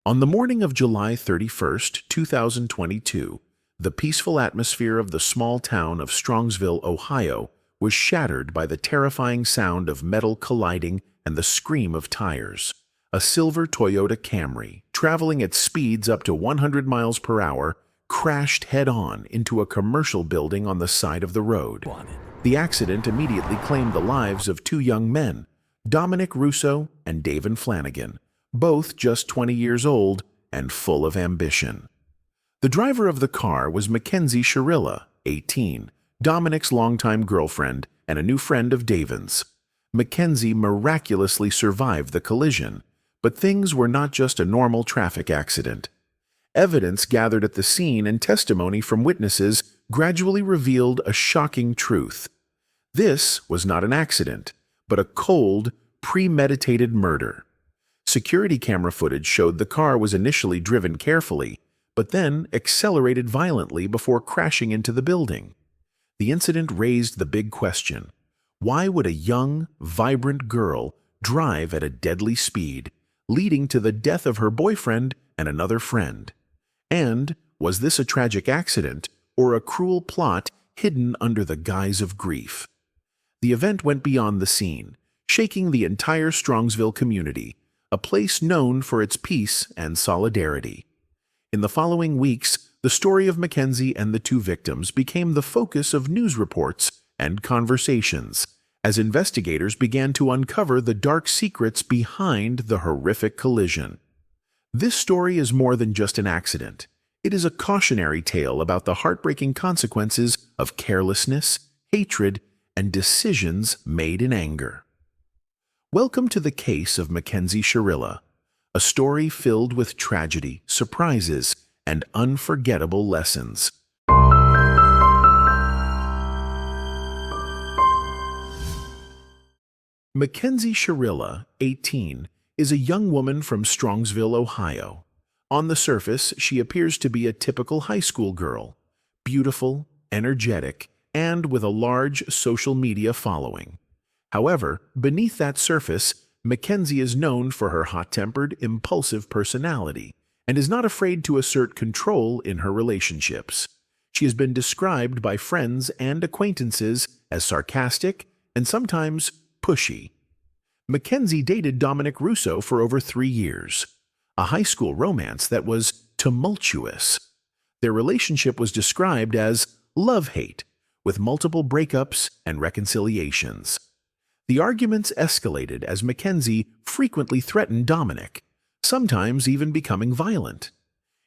On the morning of July 31st, 2022, the peaceful atmosphere of the small town of Strongsville, Ohio, was shattered by the terrifying sound of metal colliding and the scream of tires. A silver Toyota Camry, traveling at speeds up to 100 miles per hour, crashed head-on into a commercial building on the side of the road. The accident immediately claimed the lives of two young men, Dominic Russo and David Flanagan, both just 20 years old and full of ambition. The driver of the car was Mackenzie Shirilla, 18, Dominic's longtime girlfriend and a new friend of David's. Mackenzie miraculously survived the collision, but things were not just a normal traffic accident. Evidence gathered at the scene and testimony from witnesses gradually revealed a shocking truth. This was not an accident, but a cold, premeditated murder. Security camera footage showed the car was initially driven carefully, but then accelerated violently before crashing into the building. The incident raised the big question: why would a young, vibrant girl drive at a deadly speed, leading to the death of her boyfriend and another friend? And was this a tragic accident or a cruel plot hidden under the guise of grief? The event went beyond the scene, shaking the entire Strongsville community, a place known for its peace and solidarity. In the following weeks, the story of Mackenzie and the two victims became the focus of news reports and conversations, as investigators began to uncover the dark secrets behind the horrific collision. This story is more than just an accident. It is a cautionary tale about the heartbreaking consequences of carelessness, hatred, and decisions made in anger. Welcome to the case of Mackenzie Shirilla, a story filled with tragedy, surprises, and unforgettable lessons. Mackenzie Shirilla, 18, is a young woman from Strongsville, Ohio. On the surface, she appears to be a typical high school girl, beautiful, energetic, and with a large social media following. However, beneath that surface, Mackenzie is known for her hot-tempered, impulsive personality and is not afraid to assert control in her relationships. She has been described by friends and acquaintances as sarcastic and sometimes pushy. Mackenzie dated Dominic Russo for over 3 years, a high school romance that was tumultuous. Their relationship was described as love-hate, with multiple breakups and reconciliations. The arguments escalated as Mackenzie frequently threatened Dominic, sometimes even becoming violent.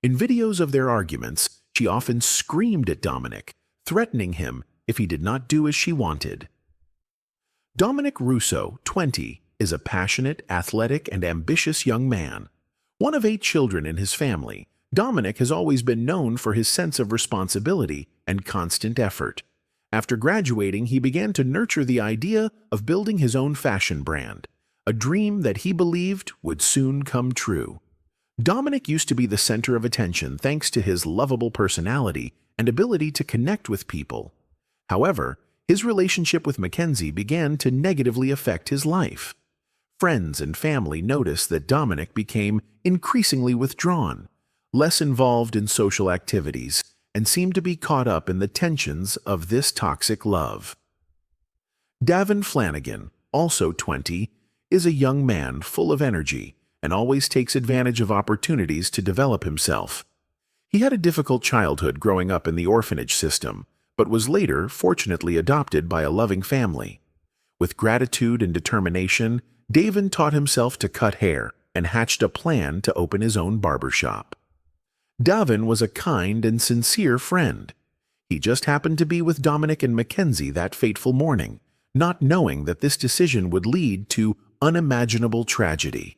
In videos of their arguments, she often screamed at Dominic, threatening him if he did not do as she wanted. Dominic Russo, 20, is a passionate, athletic, and ambitious young man. One of 8 children in his family, Dominic has always been known for his sense of responsibility and constant effort. After graduating, he began to nurture the idea of building his own fashion brand, a dream that he believed would soon come true. Dominic used to be the center of attention thanks to his lovable personality and ability to connect with people. However, his relationship with Mackenzie began to negatively affect his life. Friends and family noticed that Dominic became increasingly withdrawn, less involved in social activities, and seemed to be caught up in the tensions of this toxic love. David Flanagan, also 20, is a young man full of energy and always takes advantage of opportunities to develop himself. He had a difficult childhood growing up in the orphanage system, but was later fortunately adopted by a loving family. With gratitude and determination, David taught himself to cut hair and hatched a plan to open his own barbershop. David was a kind and sincere friend. He just happened to be with Dominic and Mackenzie that fateful morning, not knowing that this decision would lead to unimaginable tragedy.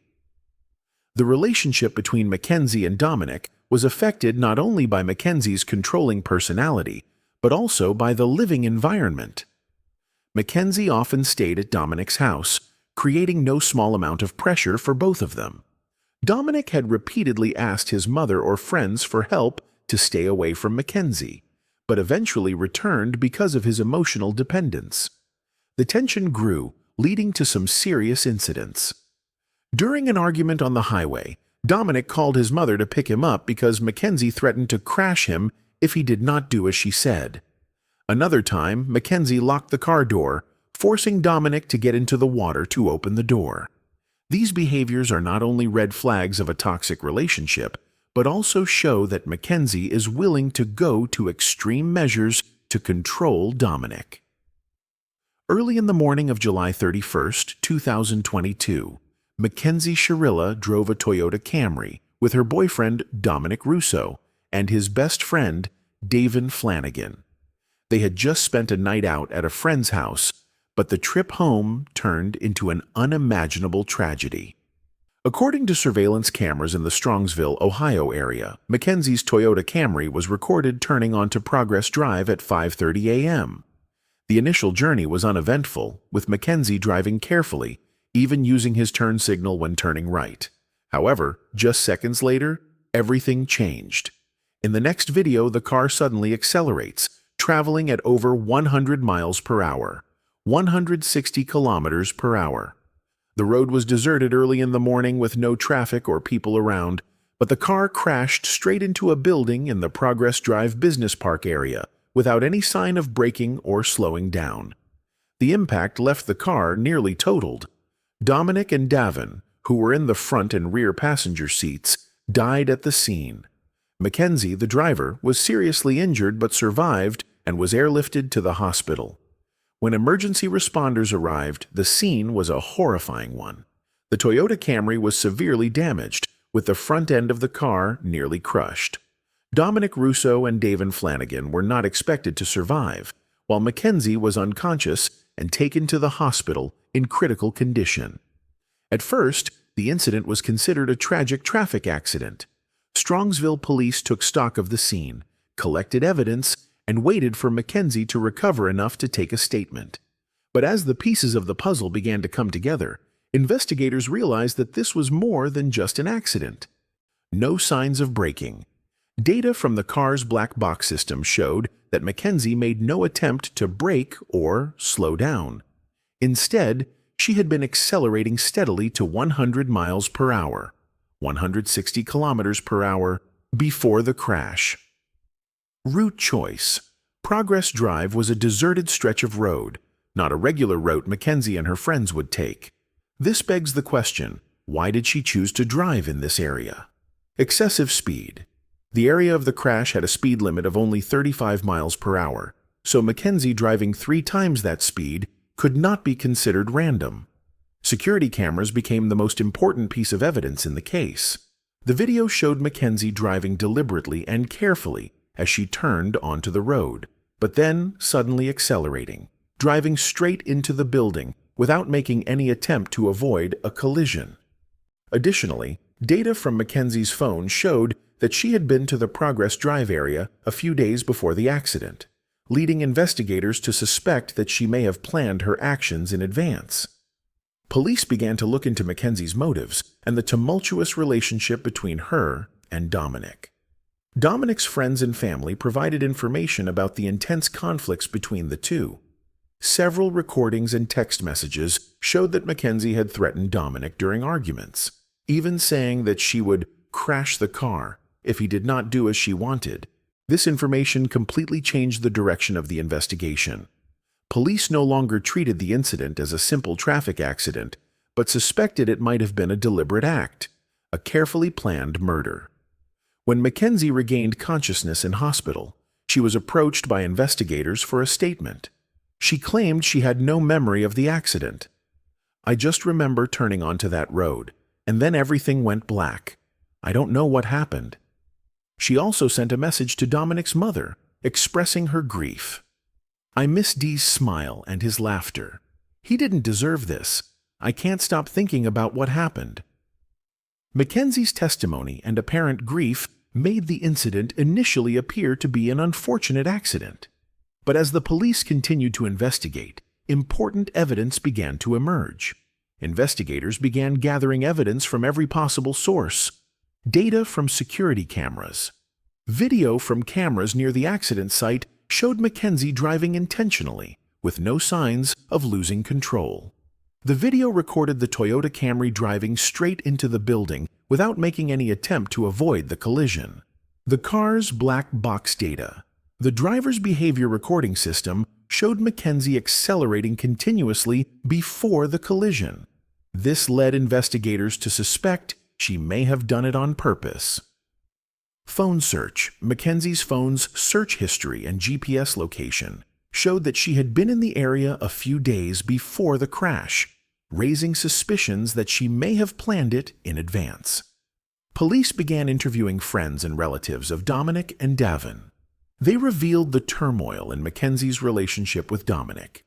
The relationship between Mackenzie and Dominic was affected not only by Mackenzie's controlling personality, but also by the living environment. Mackenzie often stayed at Dominic's house, creating no small amount of pressure for both of them. Dominic had repeatedly asked his mother or friends for help to stay away from Mackenzie, but eventually returned because of his emotional dependence. The tension grew, leading to some serious incidents. During an argument on the highway, Dominic called his mother to pick him up because Mackenzie threatened to crash him if he did not do as she said. Another time, Mackenzie locked the car door, forcing Dominic to get into the water to open the door. These behaviors are not only red flags of a toxic relationship, but also show that Mackenzie is willing to go to extreme measures to control Dominic. Early in the morning of July 31st, 2022, Mackenzie Shirilla drove a Toyota Camry with her boyfriend Dominic Russo and his best friend David Flanagan. They had just spent a night out at a friend's house, but the trip home turned into an unimaginable tragedy. According to surveillance cameras in the Strongsville, Ohio area, Mackenzie's Toyota Camry was recorded turning onto Progress Drive at 5:30 a.m. The initial journey was uneventful, with Mackenzie driving carefully, even using his turn signal when turning right. However, just seconds later, everything changed. In the next video, the car suddenly accelerates, traveling at over 100 miles per hour, 160 kilometers per hour. The road was deserted early in the morning with no traffic or people around, but the car crashed straight into a building in the Progress Drive Business Park area without any sign of braking or slowing down. The impact left the car nearly totaled. Dominic and Davin, who were in the front and rear passenger seats, died at the scene. Mackenzie, the driver, was seriously injured but survived and was airlifted to the hospital. When emergency responders arrived, the scene was a horrifying one. The Toyota Camry was severely damaged, with the front end of the car nearly crushed. Dominic Russo and David Flanagan were not expected to survive, while Mackenzie was unconscious and taken to the hospital in critical condition. At first, the incident was considered a tragic traffic accident. Strongsville police took stock of the scene, collected evidence, and waited for Mackenzie to recover enough to take a statement. But as the pieces of the puzzle began to come together, investigators realized that this was more than just an accident. No signs of braking. Data from the car's black box system showed that Mackenzie made no attempt to brake or slow down. Instead, she had been accelerating steadily to 100 miles per hour, 160 kilometers per hour, before the crash. Route choice. Progress Drive was a deserted stretch of road, not a regular route Mackenzie and her friends would take. This begs the question, why did she choose to drive in this area? Excessive speed. The area of the crash had a speed limit of only 35 miles per hour, so Mackenzie driving 3 times that speed could not be considered random. Security cameras became the most important piece of evidence in the case. The video showed Mackenzie driving deliberately and carefully as she turned onto the road, but then suddenly accelerating, driving straight into the building without making any attempt to avoid a collision. Additionally, data from Mackenzie's phone showed that she had been to the Progress Drive area a few days before the accident, leading investigators to suspect that she may have planned her actions in advance. Police began to look into Mackenzie's motives and the tumultuous relationship between her and Dominic. Dominic's friends and family provided information about the intense conflicts between the two. Several recordings and text messages showed that Mackenzie had threatened Dominic during arguments, even saying that she would crash the car if he did not do as she wanted. This information completely changed the direction of the investigation. Police no longer treated the incident as a simple traffic accident, but suspected it might have been a deliberate act, a carefully planned murder. When Mackenzie regained consciousness in hospital, she was approached by investigators for a statement. She claimed she had no memory of the accident. "I just remember turning onto that road, and then everything went black. I don't know what happened." She also sent a message to Dominic's mother, expressing her grief. "I miss Dee's smile and his laughter. He didn't deserve this. I can't stop thinking about what happened." Mackenzie's testimony and apparent grief made the incident initially appear to be an unfortunate accident. But as the police continued to investigate, important evidence began to emerge. Investigators began gathering evidence from every possible source. Data from security cameras. Video from cameras near the accident site showed Mackenzie driving intentionally, with no signs of losing control. The video recorded the Toyota Camry driving straight into the building without making any attempt to avoid the collision. The car's black box data. The driver's behavior recording system showed Mackenzie accelerating continuously before the collision. This led investigators to suspect she may have done it on purpose. Phone search. Mackenzie's phone's search history and GPS location showed that she had been in the area a few days before the crash, raising suspicions that she may have planned it in advance. Police began interviewing friends and relatives of Dominic and Davin. They revealed the turmoil in Mackenzie's relationship with Dominic.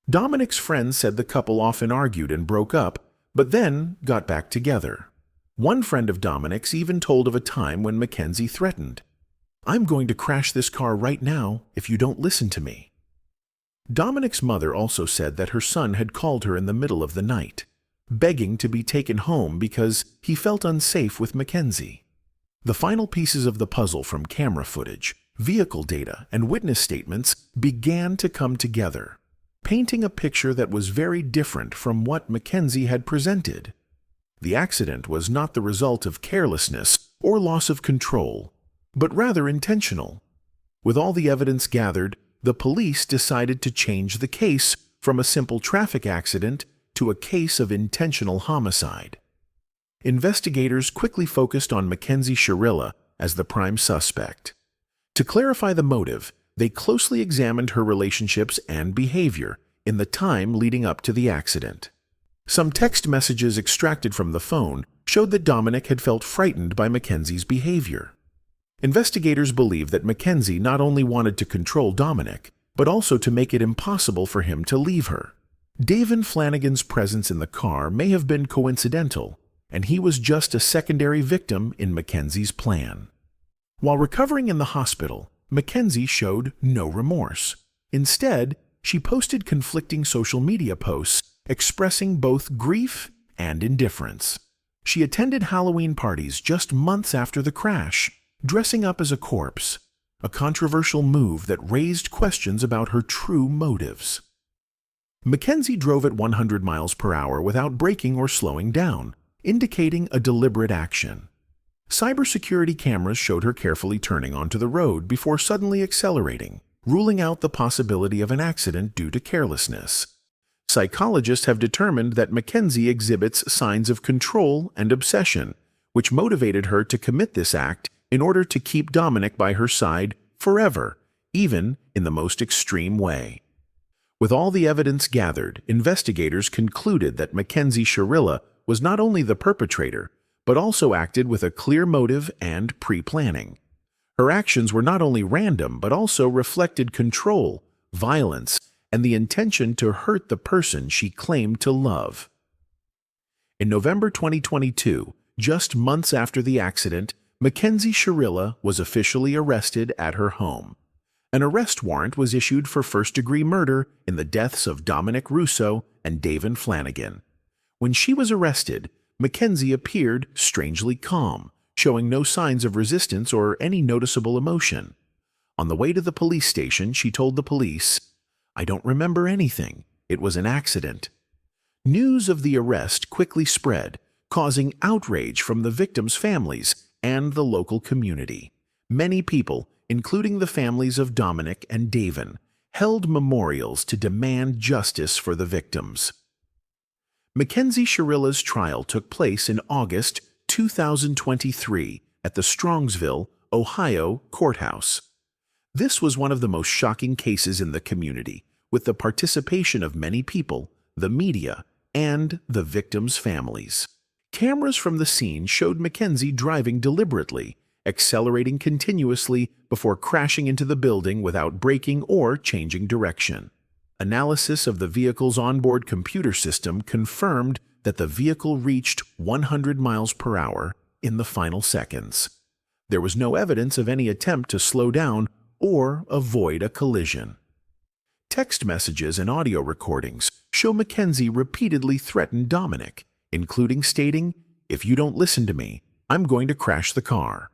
Dominic's friends said the couple often argued and broke up, but then got back together. One friend of Dominic's even told of a time when Mackenzie threatened, "I'm going to crash this car right now if you don't listen to me." Dominic's mother also said that her son had called her in the middle of the night, begging to be taken home because he felt unsafe with Mackenzie. The final pieces of the puzzle from camera footage, vehicle data, and witness statements began to come together, painting a picture that was very different from what Mackenzie had presented. The accident was not the result of carelessness or loss of control, but rather intentional. With all the evidence gathered, the police decided to change the case from a simple traffic accident to a case of intentional homicide. Investigators quickly focused on Mackenzie Shirilla as the prime suspect. To clarify the motive, they closely examined her relationships and behavior in the time leading up to the accident. Some text messages extracted from the phone showed that Dominic had felt frightened by Mackenzie's behavior. Investigators believe that Mackenzie not only wanted to control Dominic, but also to make it impossible for him to leave her. Davin Flanagan's presence in the car may have been coincidental, and he was just a secondary victim in Mackenzie's plan. While recovering in the hospital, Mackenzie showed no remorse. Instead, she posted conflicting social media posts expressing both grief and indifference. She attended Halloween parties just months after the crash, dressing up as a corpse, a controversial move that raised questions about her true motives. Mackenzie drove at 100 miles per hour without braking or slowing down, indicating a deliberate action. Cybersecurity cameras showed her carefully turning onto the road before suddenly accelerating, ruling out the possibility of an accident due to carelessness. Psychologists have determined that Mackenzie exhibits signs of control and obsession, which motivated her to commit this act in order to keep Dominic by her side forever, even in the most extreme way. With all the evidence gathered, investigators concluded that Mackenzie Shirilla was not only the perpetrator, but also acted with a clear motive and pre-planning. Her actions were not only random, but also reflected control, violence, and the intention to hurt the person she claimed to love. In November 2022, just months after the accident, Mackenzie Shirilla was officially arrested at her home. An arrest warrant was issued for first-degree murder in the deaths of Dominic Russo and Davin Flanagan. When she was arrested, Mackenzie appeared strangely calm, showing no signs of resistance or any noticeable emotion. On the way to the police station, she told the police, "I don't remember anything. It was an accident." News of the arrest quickly spread, causing outrage from the victims' families and the local community. Many people, including the families of Dominic and Davin, held memorials to demand justice for the victims. Mackenzie Shirilla's trial took place in August 2023 at the Strongsville, Ohio courthouse. This was one of the most shocking cases in the community, with the participation of many people, the media, and the victims' families. Cameras from the scene showed Mackenzie driving deliberately, accelerating continuously before crashing into the building without braking or changing direction. Analysis of the vehicle's onboard computer system confirmed that the vehicle reached 100 miles per hour in the final seconds. There was no evidence of any attempt to slow down or avoid a collision. Text messages and audio recordings show Mackenzie repeatedly threatened Dominic, including stating, "If you don't listen to me, I'm going to crash the car."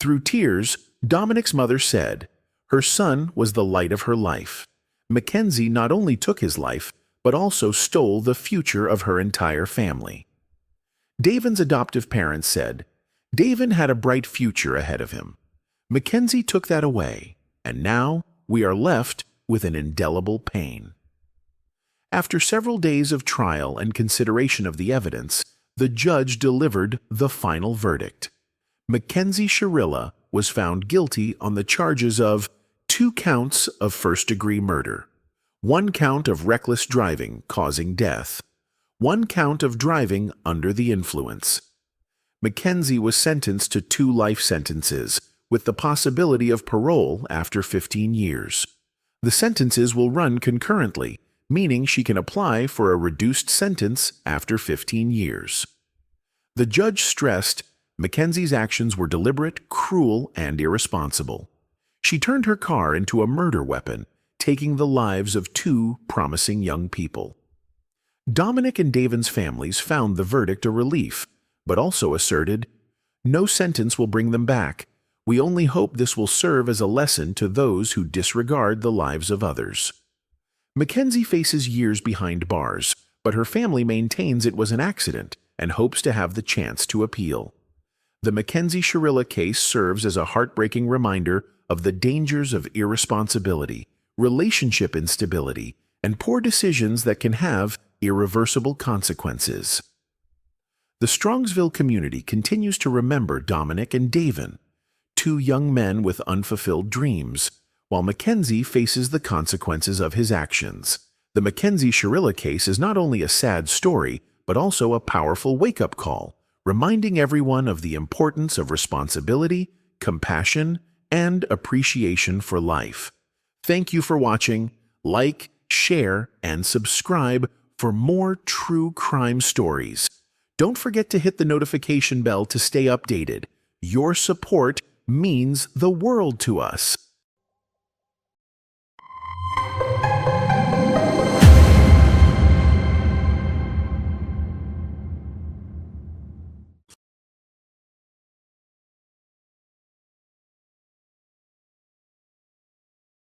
Through tears, Dominic's mother said, her son was the light of her life. Mackenzie not only took his life, but also stole the future of her entire family. Davin's adoptive parents said, Davin had a bright future ahead of him. Mackenzie took that away, and now we are left with an indelible pain. After several days of trial and consideration of the evidence, the judge delivered the final verdict. Mackenzie Shirilla was found guilty on the charges of 2 counts of first-degree murder, 1 count of reckless driving causing death, 1 count of driving under the influence. Mackenzie was sentenced to 2 life sentences, with the possibility of parole after 15 years. The sentences will run concurrently, meaning she can apply for a reduced sentence after 15 years. The judge stressed Mackenzie's actions were deliberate, cruel, and irresponsible. She turned her car into a murder weapon, taking the lives of 2 promising young people. Dominic and Davin's families found the verdict a relief, but also asserted, "No sentence will bring them back. We only hope this will serve as a lesson to those who disregard the lives of others." Mackenzie faces years behind bars, but her family maintains it was an accident and hopes to have the chance to appeal. The Mackenzie Shirilla case serves as a heartbreaking reminder of the dangers of irresponsibility, relationship instability, and poor decisions that can have irreversible consequences. The Strongsville community continues to remember Dominic and Davin, 2 young men with unfulfilled dreams, while Mackenzie faces the consequences of his actions. The Mackenzie Shirilla case is not only a sad story, but also a powerful wake-up call, reminding everyone of the importance of responsibility, compassion, and appreciation for life. Thank you for watching. Like, share, and subscribe for more true crime stories. Don't forget to hit the notification bell to stay updated. Your support means the world to us.